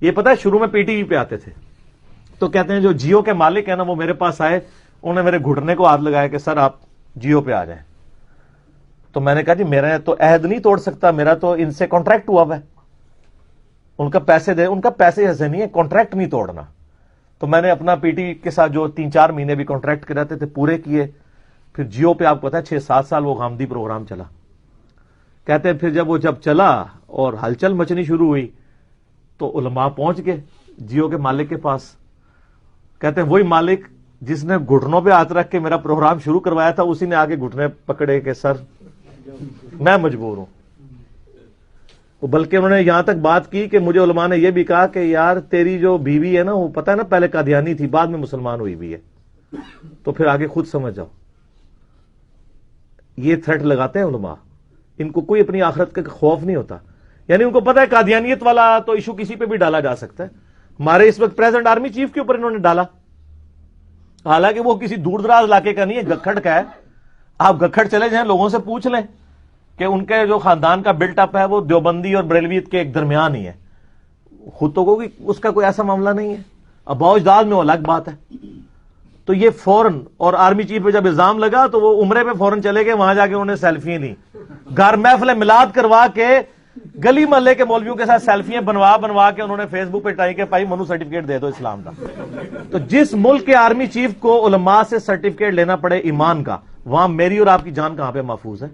یہ پتا ہے شروع میں پی ٹی وی پہ آتے تھے تو کہتے ہیں جو جیو کے مالک ہیں نا وہ میرے پاس آئے, انہوں نے میرے گھٹنے کو ہاتھ لگایا کہ سر آپ جیو پہ آ جائیں. تو میں نے کہا جی میرا تو عہد نہیں توڑ سکتا, میرا تو ان سے کانٹریکٹ ہوا ہوا ہے, ان کا پیسے دے, ان کا پیسے ایسے نہیں ہے, کانٹریکٹ نہیں توڑنا. تو میں نے اپنا پی ٹی وی کے ساتھ جو 3-4 مہینے بھی کانٹریکٹ کے رہتے تھے پورے کیے. پھر جیو پہ آپ کو پتا ہے 6-7 سال وہ غامدی پروگرام چلا. کہتے ہیں پھر جب چلا اور ہلچل مچنی شروع ہوئی تو علماء پہنچ گئے جیو کے مالک کے پاس. کہتے ہیں وہی مالک جس نے گھٹنوں پہ ہاتھ رکھ کے میرا پروگرام شروع کروایا تھا اسی نے آگے گھٹنے پکڑے کہ سر میں مجبور ہوں. بلکہ انہوں نے یہاں تک بات کی کہ مجھے علماء نے یہ بھی کہا کہ یار تیری جو بیوی ہے نا وہ پتہ ہے نا پہلے قادیانی تھی بعد میں مسلمان ہوئی بھی ہے, تو پھر آگے خود سمجھ جاؤ. یہ تھریٹ لگاتے ہیں علماء, ان کو کوئی اپنی آخرت کا خوف نہیں ہوتا. یعنی ان کو پتا ہے قادیانیت والا تو ایشو کسی پہ بھی ڈالا جا سکتا ہے. ہمارے اس وقت پریزنٹ آرمی چیف کے اوپر انہوں نے ڈالا, حالانکہ وہ کسی دور دراز علاقے کا نہیں ہے, گکھڑ کا ہے. آپ گکھڑ چلے جائیں لوگوں سے پوچھ لیں کہ ان کے جو خاندان کا بلٹ اپ ہے وہ دیوبندی اور بریلویت کے ایک درمیان ہی ہے. خود تو کوئی اس کا کوئی ایسا معاملہ نہیں ہے. اباؤ اجداد میں وہ الگ بات ہے. تو یہ فوراً, اور آرمی چیف پہ جب الزام لگا تو وہ عمرے پہ فوراً چلے گئے, وہاں جا کے انہوں نے سیلفیاں لی, گھر محفل میلاد کروا کے گلی محلے کے مولویوں کے ساتھ سیلفیاں بنوا کے انہوں نے فیس بک پہ ٹائی کہ بھائی منو سرٹیفکیٹ دے دو اسلام کا. تو جس ملک کے آرمی چیف کو علماء سے سرٹیفکیٹ لینا پڑے ایمان کا, وہاں میری اور آپ کی جان کہاں پہ محفوظ ہے؟